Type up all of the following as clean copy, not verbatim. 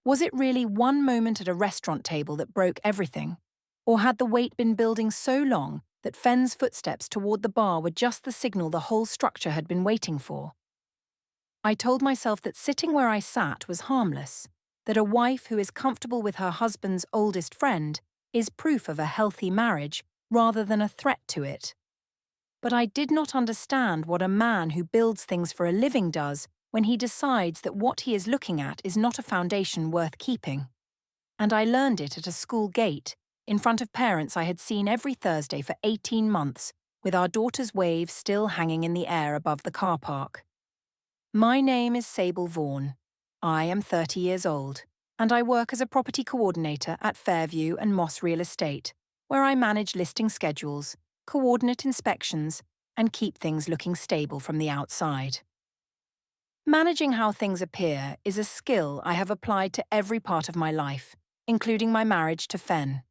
Was it really one moment at a restaurant table that broke everything? Or had the wait been building so long that Fenn's footsteps toward the bar were just the signal the whole structure had been waiting for? I told myself that sitting where I sat was harmless, that a wife who is comfortable with her husband's oldest friend is proof of a healthy marriage rather than a threat to it. But I did not understand what a man who builds things for a living does when he decides that what he is looking at is not a foundation worth keeping. And I learned it at a school gate, in front of parents I had seen every Thursday for 18 months, with our daughter's wave still hanging in the air above the car park. My name is Sable Vaughan. I am 30 years old, and I work as a property coordinator at Fairview and Moss Real Estate, where I manage listing schedules, coordinate inspections, and keep things looking stable from the outside. Managing how things appear is a skill I have applied to every part of my life, including my marriage to Fenn.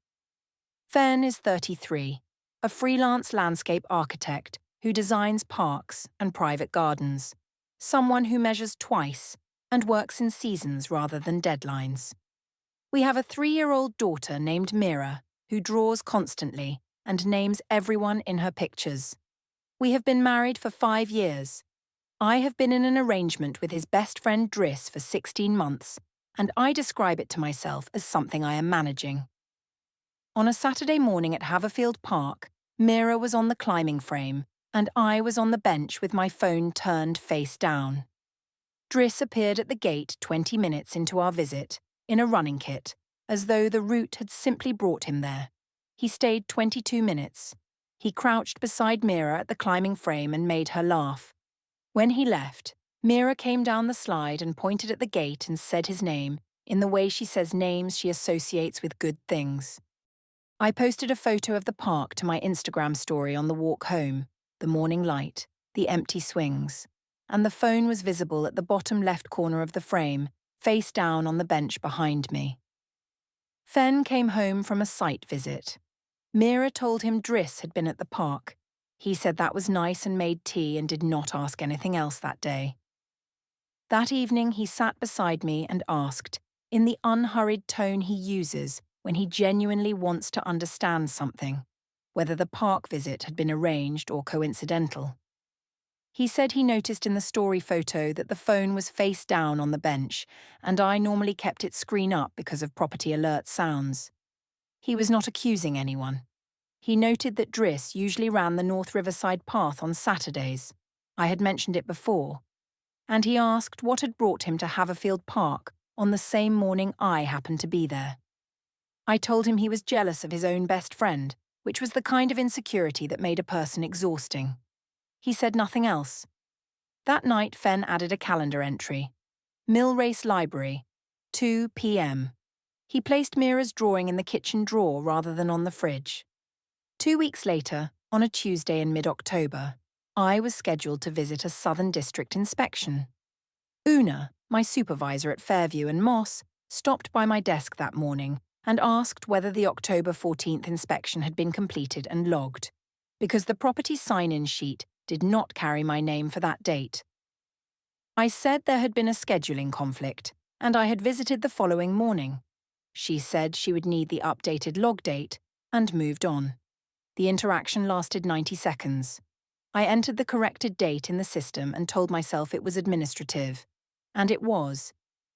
Fenn is 33, a freelance landscape architect who designs parks and private gardens, someone who measures twice and works in seasons rather than deadlines. We have a 3-year-old daughter named Mira who draws constantly and names everyone in her pictures. We have been married for 5 years. I have been in an arrangement with his best friend Driss for 16 months, and I describe it to myself as something I am managing. On a Saturday morning at Haverfield Park, Mira was on the climbing frame, and I was on the bench with my phone turned face down. Driss appeared at the gate 20 minutes into our visit, in a running kit, as though the route had simply brought him there. He stayed 22 minutes. He crouched beside Mira at the climbing frame and made her laugh. When he left, Mira came down the slide and pointed at the gate and said his name, in the way she says names she associates with good things. I posted a photo of the park to my Instagram story on the walk home, the morning light, the empty swings, and the phone was visible at the bottom left corner of the frame, face down on the bench behind me. Fenn came home from a site visit. Mira told him Driss had been at the park. He said that was nice and made tea and did not ask anything else that day. That evening he sat beside me and asked, in the unhurried tone he uses when he genuinely wants to understand something, whether the park visit had been arranged or coincidental. He said he noticed in the story photo that the phone was face down on the bench, and I normally kept its screen up because of property alert sounds. He was not accusing anyone. He noted that Driss usually ran the North Riverside path on Saturdays. I had mentioned it before. And he asked what had brought him to Haverfield Park on the same morning I happened to be there. I told him he was jealous of his own best friend, which was the kind of insecurity that made a person exhausting. He said nothing else. That night, Fenn added a calendar entry. Mill Race Library, 2 p.m. He placed Mira's drawing in the kitchen drawer rather than on the fridge. 2 weeks later, on a Tuesday in mid-October, I was scheduled to visit a Southern District inspection. Una, my supervisor at Fairview and Moss, stopped by my desk that morning and asked whether the October 14th inspection had been completed and logged, because the property sign-in sheet did not carry my name for that date. I said there had been a scheduling conflict, and I had visited the following morning. She said she would need the updated log date, and moved on. The interaction lasted 90 seconds. I entered the corrected date in the system and told myself it was administrative. And it was,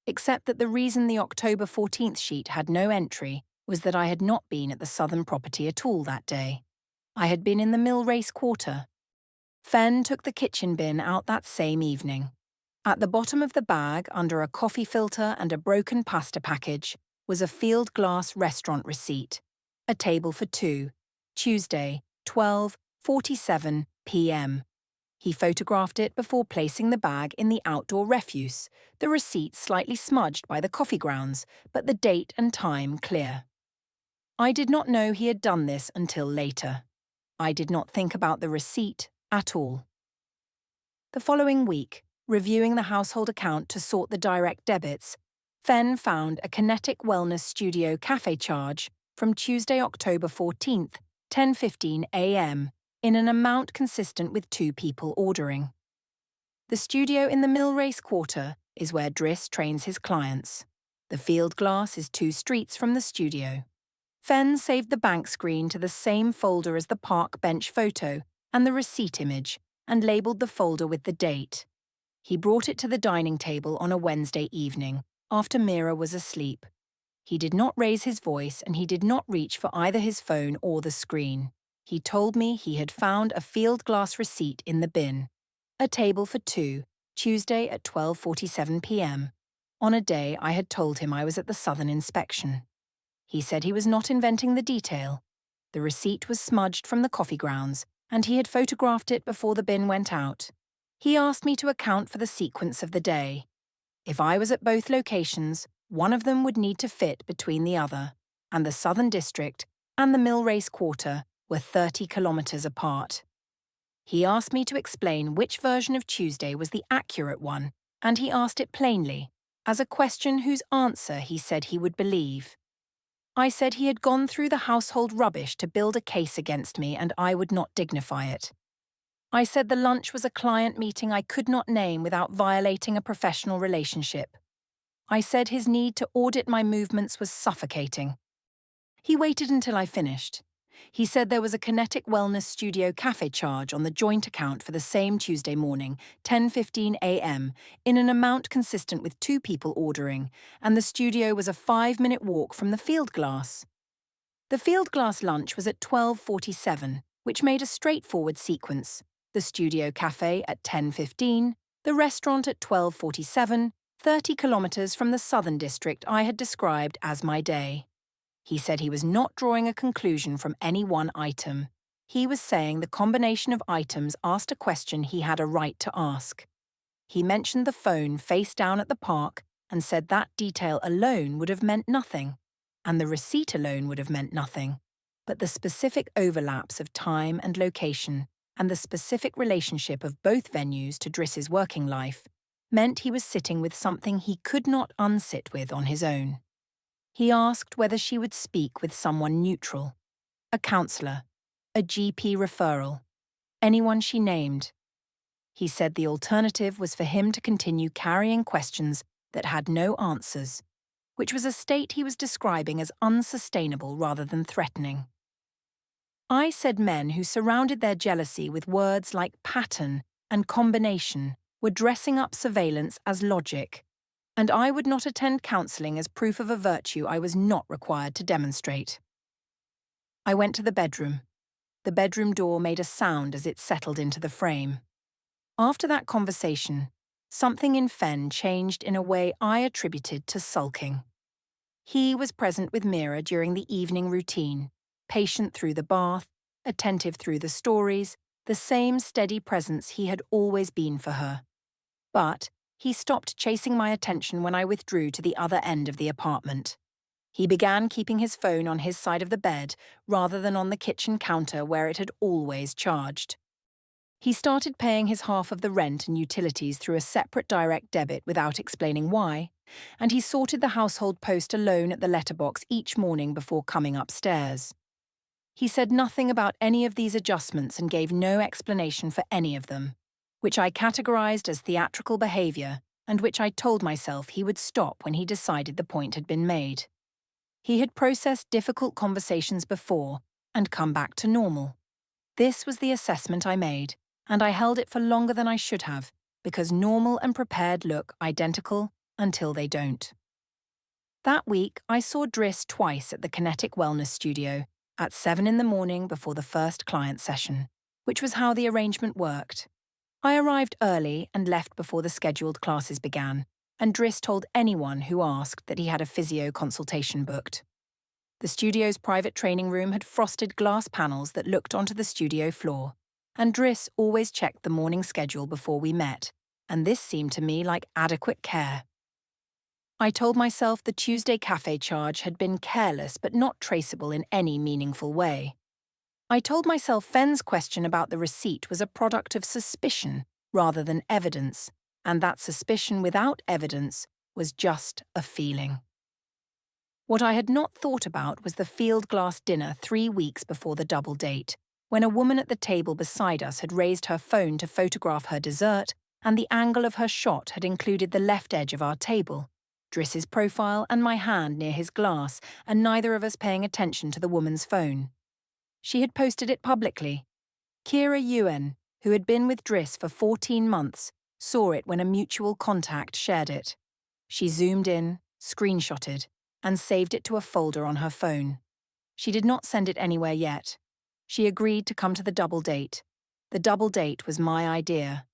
except that the reason the October 14th sheet had no entry was that I had not been at the Southern property at all that day. I had been in the Mill Race Quarter. Fenn took the kitchen bin out that same evening. At the bottom of the bag, under a coffee filter and a broken pasta package, was a field glass restaurant receipt. A table for 2. Tuesday, 12:47 p.m. He photographed it before placing the bag in the outdoor refuse, the receipt slightly smudged by the coffee grounds, but the date and time clear. I did not know he had done this until later. I did not think about the receipt at all. The following week, reviewing the household account to sort the direct debits, Fenn found a Kinetic Wellness Studio cafe charge from Tuesday, October 14th, 10:15 a.m., in an amount consistent with 2 people ordering. The studio in the Mill Race Quarter is where Driss trains his clients. The field glass is 2 streets from the studio. Fen saved the bank screen to the same folder as the park bench photo and the receipt image, and labelled the folder with the date. He brought it to the dining table on a Wednesday evening, after Mira was asleep. He did not raise his voice, and he did not reach for either his phone or the screen. He told me he had found a field glass receipt in the bin. A table for 2, Tuesday at 12:47 p.m., on a day I had told him I was at the Southern inspection. He said he was not inventing the detail. The receipt was smudged from the coffee grounds, and he had photographed it before the bin went out. He asked me to account for the sequence of the day. If I was at both locations, one of them would need to fit between the other, and the Southern District and the Mill Race Quarter were 30 kilometers apart. He asked me to explain which version of Tuesday was the accurate one, and he asked it plainly, as a question whose answer he said he would believe. I said he had gone through the household rubbish to build a case against me, and I would not dignify it. I said the lunch was a client meeting I could not name without violating a professional relationship. I said his need to audit my movements was suffocating. He waited until I finished. He said there was a Kinetic Wellness Studio cafe charge on the joint account for the same Tuesday morning, 10:15 a.m., in an amount consistent with 2 people ordering, and the studio was a 5-minute walk from the field glass. The field glass lunch was at 12:47, which made a straightforward sequence. The studio cafe at 10:15, the restaurant at 12:47, 30 kilometers from the Southern District I had described as my day. He said he was not drawing a conclusion from any one item. He was saying the combination of items asked a question he had a right to ask. He mentioned the phone face down at the park and said that detail alone would have meant nothing, and the receipt alone would have meant nothing. But the specific overlaps of time and location, and the specific relationship of both venues to Driss's working life, meant he was sitting with something he could not unsit with on his own. He asked whether she would speak with someone neutral, a counsellor, a GP referral, anyone she named. He said the alternative was for him to continue carrying questions that had no answers, which was a state he was describing as unsustainable rather than threatening. I said men who surrounded their jealousy with words like pattern and combination were dressing up surveillance as logic, and I would not attend counselling as proof of a virtue I was not required to demonstrate. I went to the bedroom. The bedroom door made a sound as it settled into the frame. After that conversation, something in Fen changed in a way I attributed to sulking. He was present with Mira during the evening routine, patient through the bath, attentive through the stories, the same steady presence he had always been for her. But he stopped chasing my attention when I withdrew to the other end of the apartment. He began keeping his phone on his side of the bed rather than on the kitchen counter where it had always charged. He started paying his half of the rent and utilities through a separate direct debit without explaining why, and he sorted the household post alone at the letterbox each morning before coming upstairs. He said nothing about any of these adjustments and gave no explanation for any of them, which I categorized as theatrical behavior and which I told myself he would stop when he decided the point had been made. He had processed difficult conversations before and come back to normal. This was the assessment I made, and I held it for longer than I should have, because normal and prepared look identical until they don't. That week, I saw Driss twice at the Kinetic Wellness Studio, at 7 in the morning before the first client session, which was how the arrangement worked. I arrived early and left before the scheduled classes began, and Driss told anyone who asked that he had a physio consultation booked. The studio's private training room had frosted glass panels that looked onto the studio floor, and Driss always checked the morning schedule before we met, and this seemed to me like adequate care. I told myself the Tuesday cafe charge had been careless but not traceable in any meaningful way. I told myself Fen's question about the receipt was a product of suspicion rather than evidence, and that suspicion without evidence was just a feeling. What I had not thought about was the field glass dinner 3 weeks before the double date, when a woman at the table beside us had raised her phone to photograph her dessert, and the angle of her shot had included the left edge of our table. Driss's profile and my hand near his glass, and neither of us paying attention to the woman's phone. She had posted it publicly. Kira Yuen, who had been with Driss for 14 months, saw it when a mutual contact shared it. She zoomed in, screenshotted, and saved it to a folder on her phone. She did not send it anywhere yet. She agreed to come to the double date. The double date was my idea.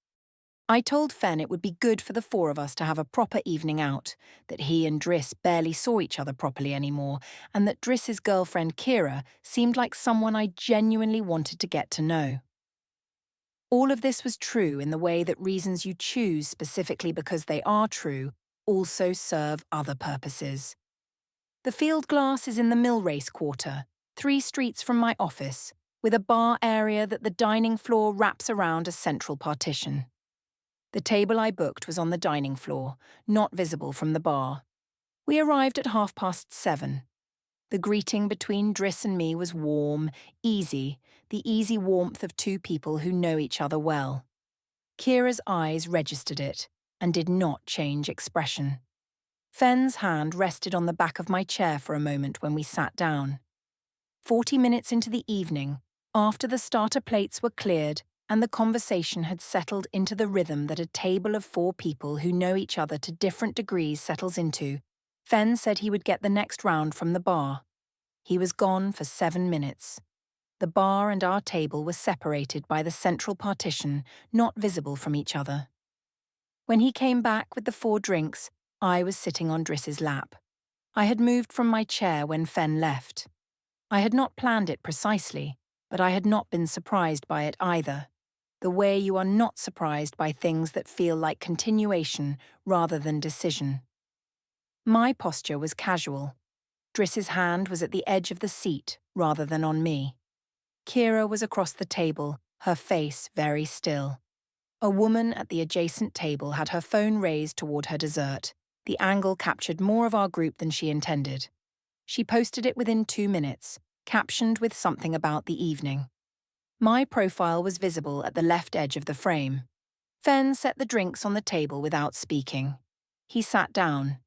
I told Fen it would be good for the four of us to have a proper evening out, that he and Driss barely saw each other properly anymore, and that Driss's girlfriend Kira seemed like someone I genuinely wanted to get to know. All of this was true in the way that reasons you choose specifically because they are true also serve other purposes. The field glass is in the Mill Race Quarter, 3 streets from my office, with a bar area that the dining floor wraps around a central partition. The table I booked was on the dining floor, not visible from the bar. We arrived at 7:30. The greeting between Driss and me was warm, easy, the easy warmth of two people who know each other well. Kira's eyes registered it, and did not change expression. Fen's hand rested on the back of my chair for a moment when we sat down. 40 minutes into the evening, after the starter plates were cleared and the conversation had settled into the rhythm that a table of 4 people who know each other to different degrees settles into, Fen said he would get the next round from the bar. He was gone for 7 minutes. The bar and our table were separated by the central partition, not visible from each other. When he came back with the 4 drinks, I was sitting on Driss's lap. I had moved from my chair when Fen left. I had not planned it precisely, but I had not been surprised by it either. The way you are not surprised by things that feel like continuation rather than decision. My posture was casual. Driss's hand was at the edge of the seat rather than on me. Kira was across the table, her face very still. A woman at the adjacent table had her phone raised toward her dessert. The angle captured more of our group than she intended. She posted it within 2 minutes, captioned with something about the evening. My profile was visible at the left edge of the frame. Fen set the drinks on the table without speaking. He sat down.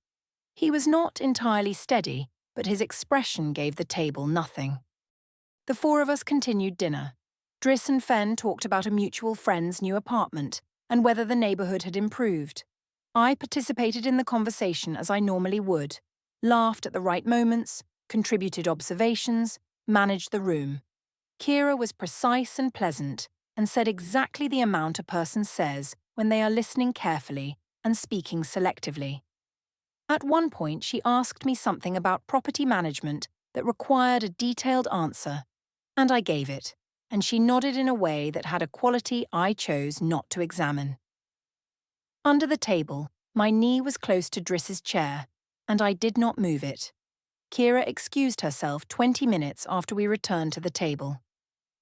He was not entirely steady, but his expression gave the table nothing. The 4 of us continued dinner. Driss and Fen talked about a mutual friend's new apartment and whether the neighborhood had improved. I participated in the conversation as I normally would, laughed at the right moments, contributed observations, managed the room. Kira was precise and pleasant and said exactly the amount a person says when they are listening carefully and speaking selectively. At one point, she asked me something about property management that required a detailed answer, and I gave it, and she nodded in a way that had a quality I chose not to examine. Under the table, my knee was close to Driss's chair, and I did not move it. Kira excused herself 20 minutes after we returned to the table.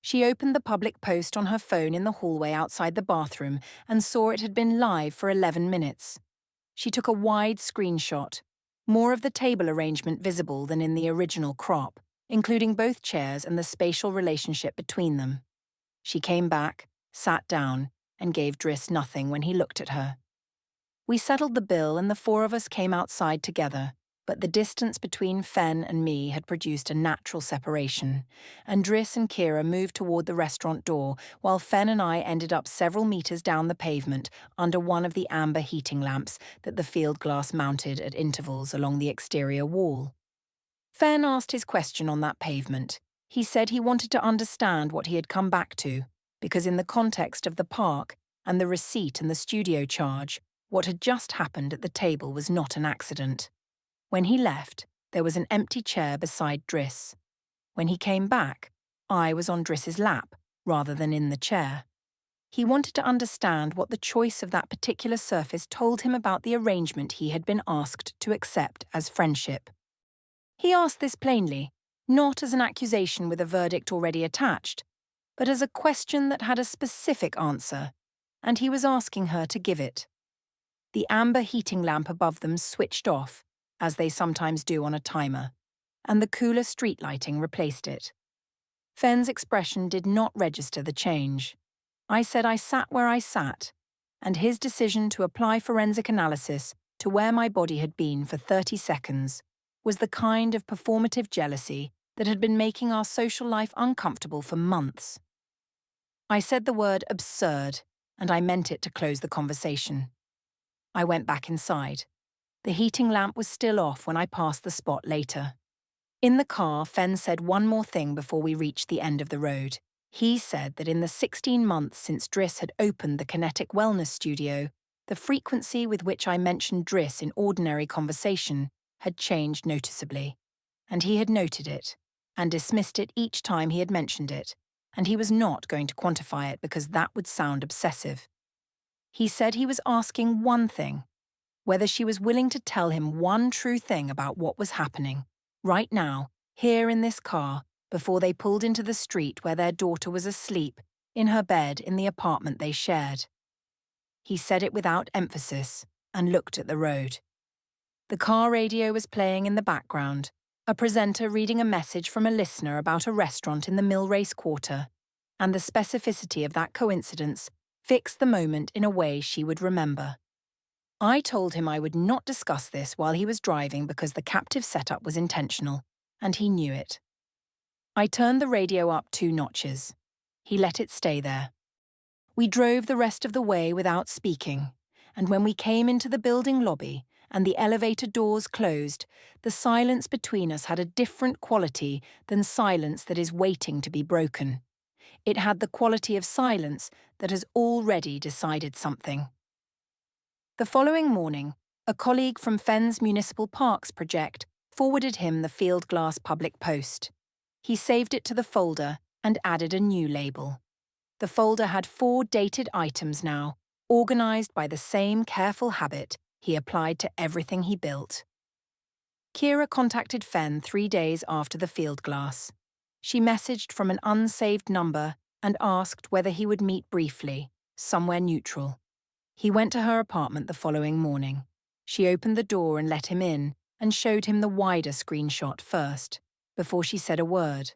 She opened the public post on her phone in the hallway outside the bathroom and saw it had been live for 11 minutes. She took a wide screenshot, more of the table arrangement visible than in the original crop, including both chairs and the spatial relationship between them. She came back, sat down, and gave Driss nothing when he looked at her. We settled the bill and the 4 of us came outside together, but the distance between Fen and me had produced a natural separation, and Driss and Kira moved toward the restaurant door, while Fen and I ended up several meters down the pavement under one of the amber heating lamps that the field glass mounted at intervals along the exterior wall. Fen asked his question on that pavement. He said he wanted to understand what he had come back to, because in the context of the park and the receipt and the studio charge, what had just happened at the table was not an accident. When he left, there was an empty chair beside Driss. When he came back, I was on Driss's lap, rather than in the chair. He wanted to understand what the choice of that particular surface told him about the arrangement he had been asked to accept as friendship. He asked this plainly, not as an accusation with a verdict already attached, but as a question that had a specific answer, and he was asking her to give it. The amber heating lamp above them switched off, as they sometimes do on a timer, and the cooler street lighting replaced it. Fen's expression did not register the change. I said I sat where I sat, and his decision to apply forensic analysis to where my body had been for 30 seconds was the kind of performative jealousy that had been making our social life uncomfortable for months. I said the word absurd, and I meant it to close the conversation. I went back inside. The heating lamp was still off when I passed the spot later. In the car, Fen said one more thing before we reached the end of the road. He said that in the 16 months since Driss had opened the Kinetic Wellness Studio, the frequency with which I mentioned Driss in ordinary conversation had changed noticeably. And he had noted it, and dismissed it each time he had mentioned it, and he was not going to quantify it because that would sound obsessive. He said he was asking one thing, whether she was willing to tell him one true thing about what was happening, right now, here in this car, before they pulled into the street where their daughter was asleep, in her bed in the apartment they shared. He said it without emphasis, and looked at the road. The car radio was playing in the background, a presenter reading a message from a listener about a restaurant in the Millrace Quarter, and the specificity of that coincidence fixed the moment in a way she would remember. I told him I would not discuss this while he was driving because the captive setup was intentional, and he knew it. I turned the radio up 2 notches. He let it stay there. We drove the rest of the way without speaking, and when we came into the building lobby and the elevator doors closed, the silence between us had a different quality than silence that is waiting to be broken. It had the quality of silence that has already decided something. The following morning, a colleague from Fen's Municipal Parks project forwarded him the Field Glass Public Post. He saved it to the folder and added a new label. The folder had 4 dated items now, organized by the same careful habit he applied to everything he built. Kira contacted Fen 3 days after the field glass. She messaged from an unsaved number and asked whether he would meet briefly, somewhere neutral. He went to her apartment the following morning. She opened the door and let him in and showed him the wider screenshot first, before she said a word.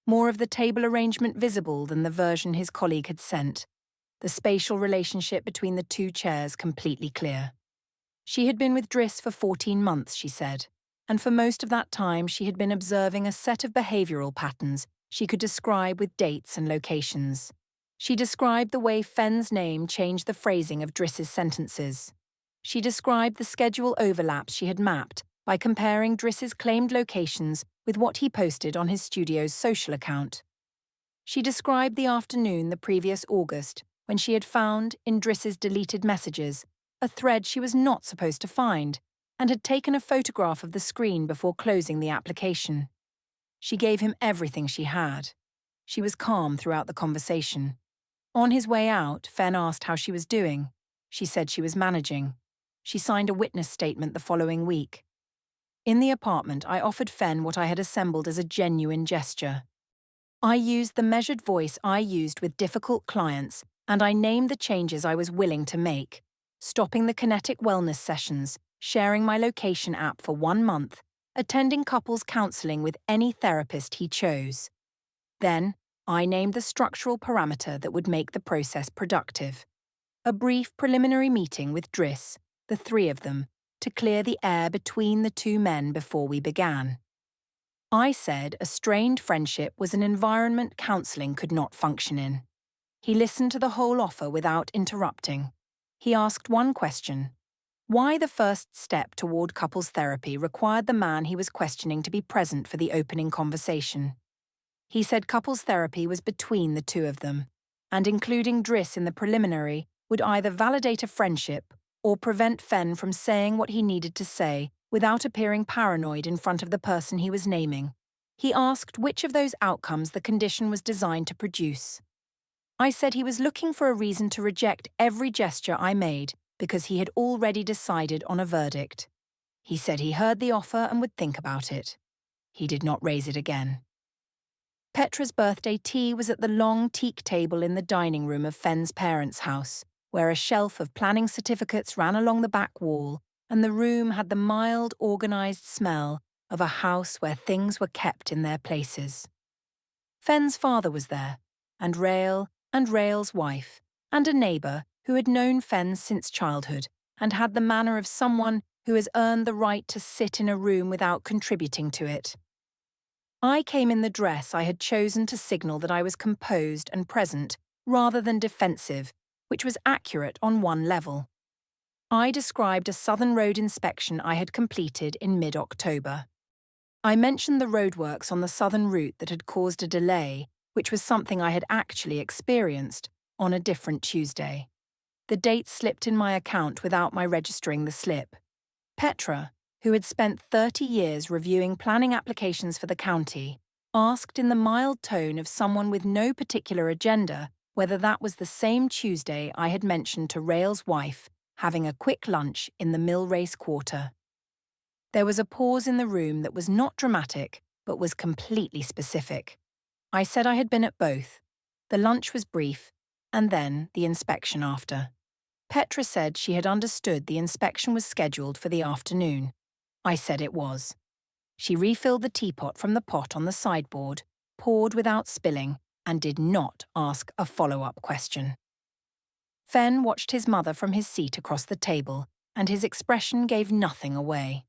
More of the table arrangement visible than the version his colleague had sent, the spatial relationship between the 2 chairs completely clear. She had been with Driss for 14 months, she said, and for most of that time she had been observing a set of behavioural patterns she could describe with dates and locations. She described the way Fen's name changed the phrasing of Driss's sentences. She described the schedule overlaps she had mapped by comparing Driss's claimed locations with what he posted on his studio's social account. She described the afternoon the previous August when she had found, in Driss's deleted messages, a thread she was not supposed to find, and had taken a photograph of the screen before closing the application. She gave him everything she had. She was calm throughout the conversation. On his way out, Fen asked how she was doing. She said she was managing. She signed a witness statement the following week. In the apartment, I offered Fen what I had assembled as a genuine gesture. I used the measured voice I used with difficult clients, and I named the changes I was willing to make. Stopping the kinetic wellness sessions, sharing my location app for 1 month, attending couples counselling with any therapist he chose. Then, I named the structural parameter that would make the process productive. A brief preliminary meeting with Driss, the 3 of them, to clear the air between the 2 men before we began. I said a strained friendship was an environment counselling could not function in. He listened to the whole offer without interrupting. He asked one question: why the first step toward couples therapy required the man he was questioning to be present for the opening conversation. He said couples therapy was between the 2 of them, and including Driss in the preliminary would either validate a friendship or prevent Fen from saying what he needed to say without appearing paranoid in front of the person he was naming. He asked which of those outcomes the condition was designed to produce. I said he was looking for a reason to reject every gesture I made because he had already decided on a verdict. He said he heard the offer and would think about it. He did not raise it again. Petra's birthday tea was at the long teak table in the dining room of Fen's parents' house, where a shelf of planning certificates ran along the back wall, and the room had the mild, organised smell of a house where things were kept in their places. Fen's father was there, and Rael's wife, and a neighbour who had known Fen since childhood and had the manner of someone who has earned the right to sit in a room without contributing to it. I came in the dress I had chosen to signal that I was composed and present, rather than defensive, which was accurate on one level. I described a Southern Road inspection I had completed in mid-October. I mentioned the roadworks on the southern route that had caused a delay, which was something I had actually experienced, on a different Tuesday. The date slipped in my account without my registering the slip. Petra, who had spent 30 years reviewing planning applications for the county, asked in the mild tone of someone with no particular agenda whether that was the same Tuesday I had mentioned to Rail's wife having a quick lunch in the Mill Race Quarter. There was a pause in the room that was not dramatic, but was completely specific. I said I had been at both. The lunch was brief, and then the inspection after. Petra said she had understood the inspection was scheduled for the afternoon. I said it was. She refilled the teapot from the pot on the sideboard, poured without spilling, and did not ask a follow-up question. Fenn watched his mother from his seat across the table, and his expression gave nothing away.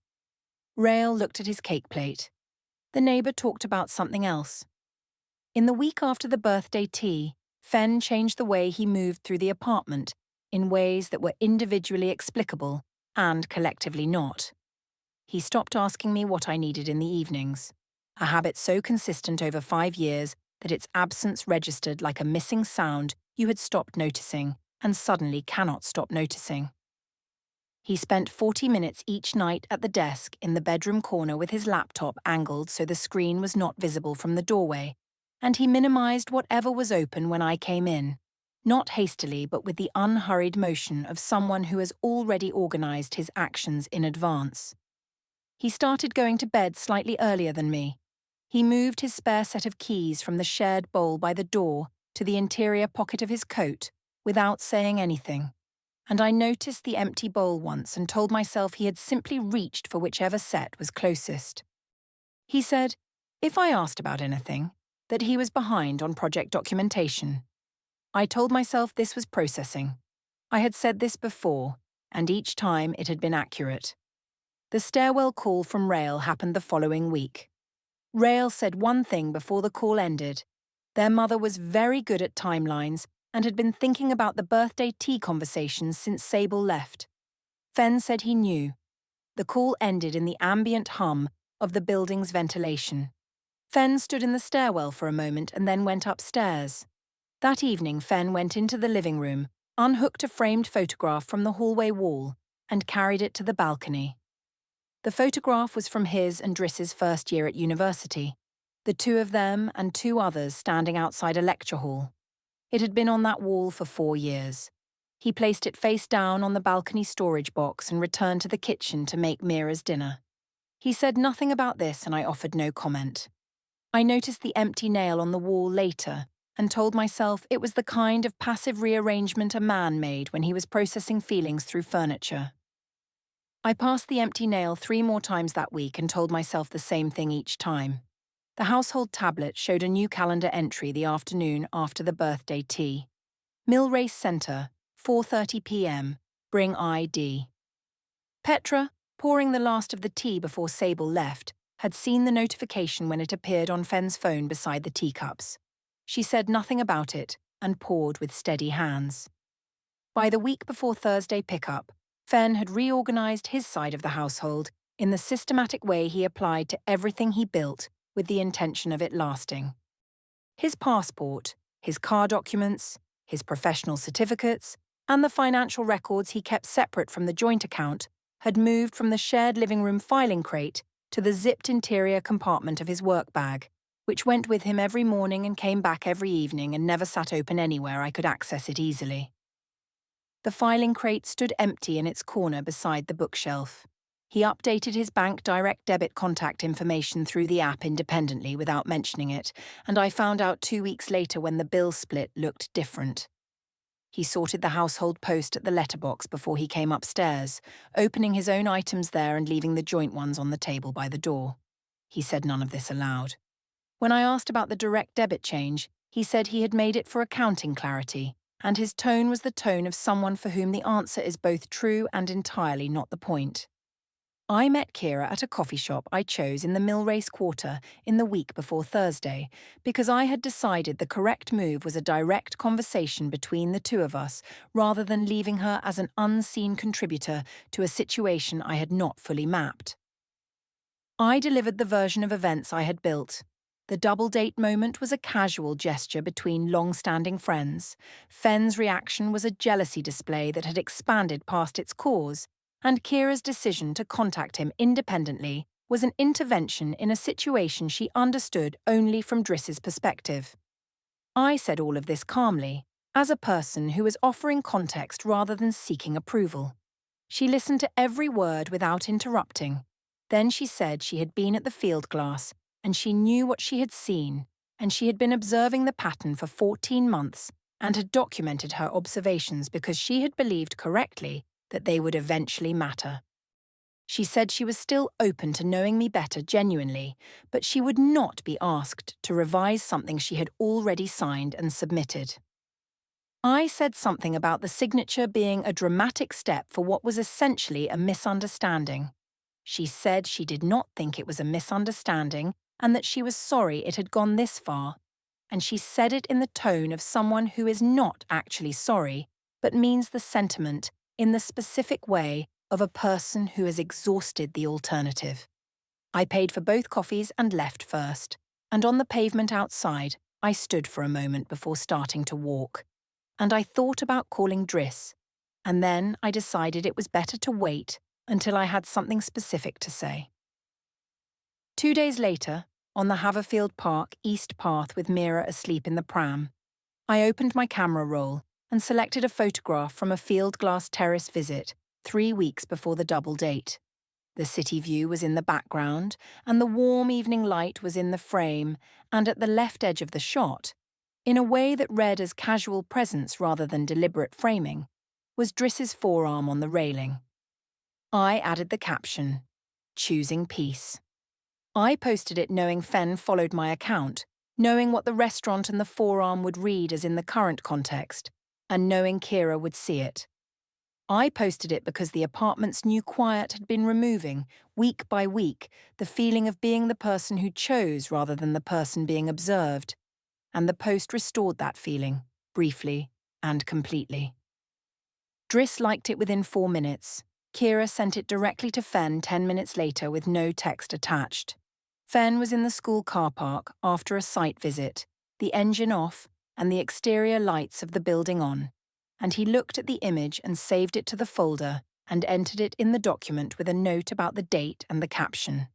Rail looked at his cake plate. The neighbour talked about something else. In the week after the birthday tea, Fenn changed the way he moved through the apartment in ways that were individually explicable and collectively not. He stopped asking me what I needed in the evenings, a habit so consistent over 5 years that its absence registered like a missing sound you had stopped noticing and suddenly cannot stop noticing. He spent 40 minutes each night at the desk in the bedroom corner with his laptop angled so the screen was not visible from the doorway, and he minimized whatever was open when I came in, not hastily but with the unhurried motion of someone who has already organized his actions in advance. He started going to bed slightly earlier than me. He moved his spare set of keys from the shared bowl by the door to the interior pocket of his coat without saying anything. And I noticed the empty bowl once and told myself he had simply reached for whichever set was closest. He said, if I asked about anything, that he was behind on project documentation. I told myself this was processing. I had said this before, and each time it had been accurate. The stairwell call from Rail happened the following week. Rail said one thing before the call ended. Their mother was very good at timelines and had been thinking about the birthday tea conversations since Sable left. Fenn said he knew. The call ended in the ambient hum of the building's ventilation. Fenn stood in the stairwell for a moment and then went upstairs. That evening, Fenn went into the living room, unhooked a framed photograph from the hallway wall, and carried it to the balcony. The photograph was from his and Driss's first year at university, the two of them and 2 others standing outside a lecture hall. It had been on that wall for 4 years. He placed it face down on the balcony storage box and returned to the kitchen to make Mira's dinner. He said nothing about this and I offered no comment. I noticed the empty nail on the wall later and told myself it was the kind of passive rearrangement a man made when he was processing feelings through furniture. I passed the empty nail 3 more times that week and told myself the same thing each time. The household tablet showed a new calendar entry the afternoon after the birthday tea. Mill Race Centre, 4:30 p.m. Bring ID. Petra, pouring the last of the tea before Sable left, had seen the notification when it appeared on Fenn's phone beside the teacups. She said nothing about it and poured with steady hands. By the week before Thursday pickup, Fenn had reorganized his side of the household in the systematic way he applied to everything he built with the intention of it lasting. His passport, his car documents, his professional certificates, and the financial records he kept separate from the joint account had moved from the shared living room filing crate to the zipped interior compartment of his work bag, which went with him every morning and came back every evening and never sat open anywhere I could access it easily. The filing crate stood empty in its corner beside the bookshelf. He updated his bank direct debit contact information through the app independently without mentioning it, and I found out 2 weeks later when the bill split looked different. He sorted the household post at the letterbox before he came upstairs, opening his own items there and leaving the joint ones on the table by the door. He said none of this aloud. When I asked about the direct debit change, he said he had made it for accounting clarity, and his tone was the tone of someone for whom the answer is both true and entirely not the point. I met Kira at a coffee shop I chose in the Millrace Quarter in the week before Thursday because I had decided the correct move was a direct conversation between the two of us rather than leaving her as an unseen contributor to a situation I had not fully mapped. I delivered the version of events I had built. The double date moment was a casual gesture between long-standing friends. Fenn's reaction was a jealousy display that had expanded past its cause, and Kira's decision to contact him independently was an intervention in a situation she understood only from Driss's perspective. I said all of this calmly, as a person who was offering context rather than seeking approval. She listened to every word without interrupting. Then she said she had been at the field glass, and she knew what she had seen, and she had been observing the pattern for 14 months and had documented her observations because she had believed correctly that they would eventually matter. She said she was still open to knowing me better genuinely, but she would not be asked to revise something she had already signed and submitted. I said something about the signature being a dramatic step for what was essentially a misunderstanding. She said she did not think it was a misunderstanding and that she was sorry it had gone this far, and she said it in the tone of someone who is not actually sorry, but means the sentiment in the specific way of a person who has exhausted the alternative. I paid for both coffees and left first, and on the pavement outside, I stood for a moment before starting to walk. And I thought about calling Driss, and then I decided it was better to wait until I had something specific to say. 2 days later, on the Haverfield Park East Path with Mira asleep in the pram, I opened my camera roll and selected a photograph from a field glass terrace visit 3 weeks before the double date. The city view was in the background, and the warm evening light was in the frame, and at the left edge of the shot, in a way that read as casual presence rather than deliberate framing, was Driss's forearm on the railing. I added the caption, "Choosing Peace." I posted it knowing Fenn followed my account, knowing what the restaurant and the forearm would read as in the current context, and knowing Kira would see it. I posted it because the apartment's new quiet had been removing, week by week, the feeling of being the person who chose rather than the person being observed, and the post restored that feeling, briefly and completely. Driss liked it within 4 minutes. Kira sent it directly to Fenn 10 minutes later with no text attached. Fenn was in the school car park after a site visit, the engine off and the exterior lights of the building on, and he looked at the image and saved it to the folder and entered it in the document with a note about the date and the caption.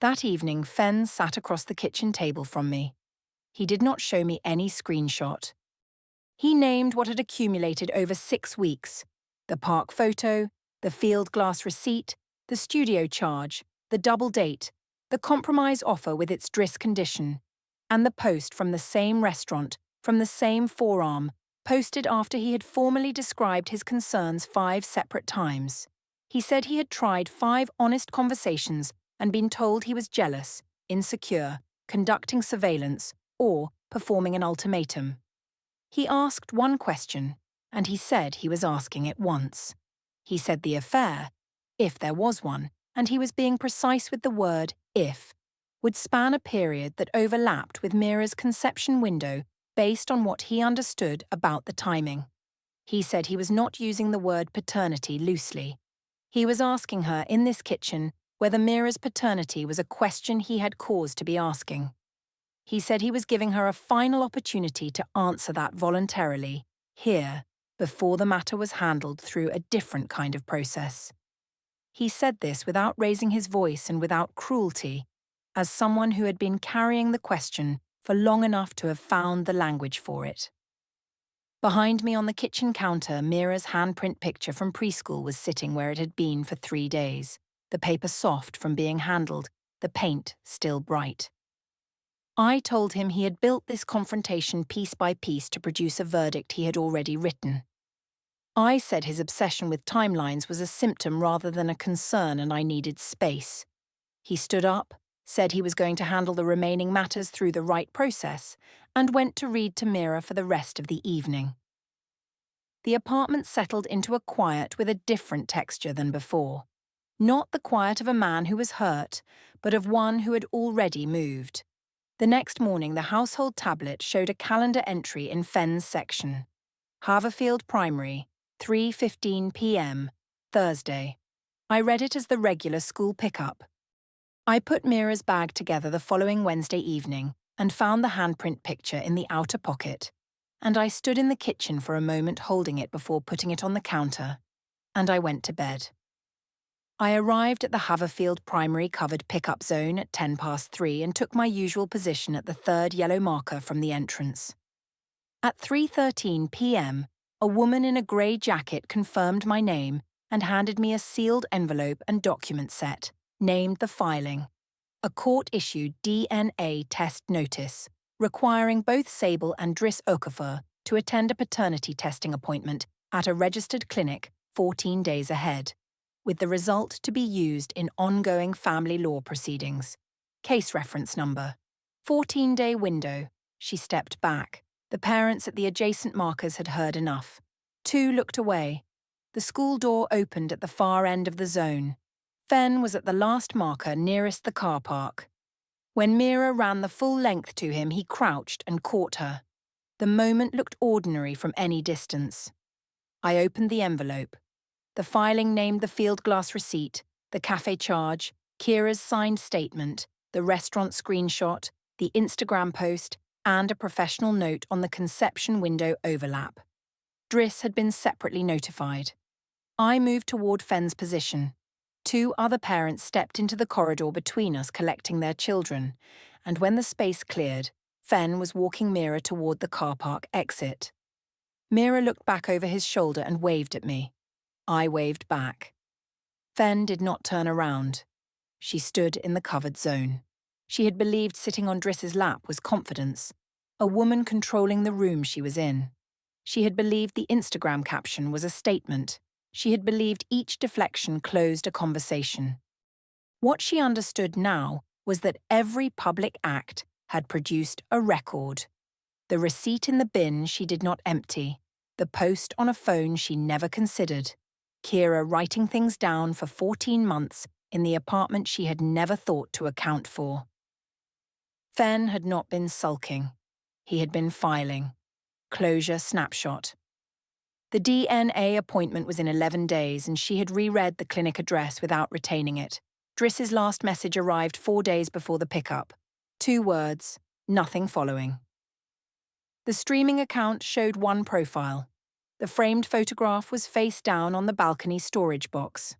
That evening, Fenn sat across the kitchen table from me. He did not show me any screenshot. He named what had accumulated over 6 weeks: the park photo, the field glass receipt, the studio charge, the double date, the compromise offer with its Driss condition, and the post from the same restaurant, from the same forearm, posted after he had formally described his concerns 5 separate times. He said he had tried 5 honest conversations and been told he was jealous, insecure, conducting surveillance, or performing an ultimatum. He asked one question, and he said he was asking it once. He said the affair, if there was one, and he was being precise with the word if, would span a period that overlapped with Mira's conception window based on what he understood about the timing. He said he was not using the word paternity loosely. He was asking her in this kitchen whether Mira's paternity was a question he had cause to be asking. He said he was giving her a final opportunity to answer that voluntarily, here, before the matter was handled through a different kind of process. He said this without raising his voice and without cruelty, as someone who had been carrying the question for long enough to have found the language for it. Behind me on the kitchen counter, Mira's handprint picture from preschool was sitting where it had been for 3 days, the paper soft from being handled, the paint still bright. I told him he had built this confrontation piece by piece to produce a verdict he had already written. I said his obsession with timelines was a symptom rather than a concern and I needed space. He stood up, said he was going to handle the remaining matters through the right process, and went to read to Mira for the rest of the evening. The apartment settled into a quiet with a different texture than before. Not the quiet of a man who was hurt, but of one who had already moved. The next morning, the household tablet showed a calendar entry in Fenn's section. Haverfield Primary, 3:15 p.m., Thursday. I read it as the regular school pickup. I put Mira's bag together the following Wednesday evening and found the handprint picture in the outer pocket. And I stood in the kitchen for a moment holding it before putting it on the counter. And I went to bed. I arrived at the Haverfield Primary covered pickup zone at 3:10 and took my usual position at the third yellow marker from the entrance. At 3:13 p.m., a woman in a grey jacket confirmed my name and handed me a sealed envelope and document set, named the filing, a court-issued DNA test notice, requiring both Sable and Driss Okafor to attend a paternity testing appointment at a registered clinic 14 days ahead, with the result to be used in ongoing family law proceedings. Case reference number. 14-day window. She stepped back. The parents at the adjacent markers had heard enough. Two looked away. The school door opened at the far end of the zone. Fenn was at the last marker nearest the car park. When Mira ran the full length to him, he crouched and caught her. The moment looked ordinary from any distance. I opened the envelope. The filing named the field glass receipt, the cafe charge, Kira's signed statement, the restaurant screenshot, the Instagram post, and a professional note on the conception window overlap. Driss had been separately notified. I moved toward Fenn's position. Two other parents stepped into the corridor between us collecting their children, and when the space cleared, Fenn was walking Mira toward the car park exit. Mira looked back over his shoulder and waved at me. I waved back. Fenn did not turn around. She stood in the covered zone. She had believed sitting on Driss's lap was confidence, a woman controlling the room she was in. She had believed the Instagram caption was a statement. She had believed each deflection closed a conversation. What she understood now was that every public act had produced a record. The receipt in the bin she did not empty, the post on a phone she never considered, Kira writing things down for 14 months in the apartment she had never thought to account for. Fenn had not been sulking. He had been filing. Closure snapshot. The DNA appointment was in 11 days and she had reread the clinic address without retaining it. Driss's last message arrived 4 days before the pickup. 2 words, nothing following. The streaming account showed one profile. The framed photograph was face down on the balcony storage box.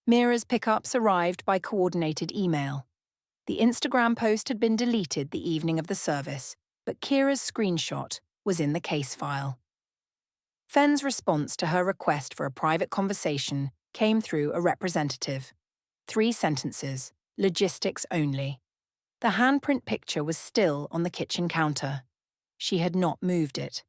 Mira's pickups arrived by coordinated email. The Instagram post had been deleted the evening of the service, but Kira's screenshot was in the case file. Fenn's response to her request for a private conversation came through a representative. 3 sentences, logistics only. The handprint picture was still on the kitchen counter. She had not moved it.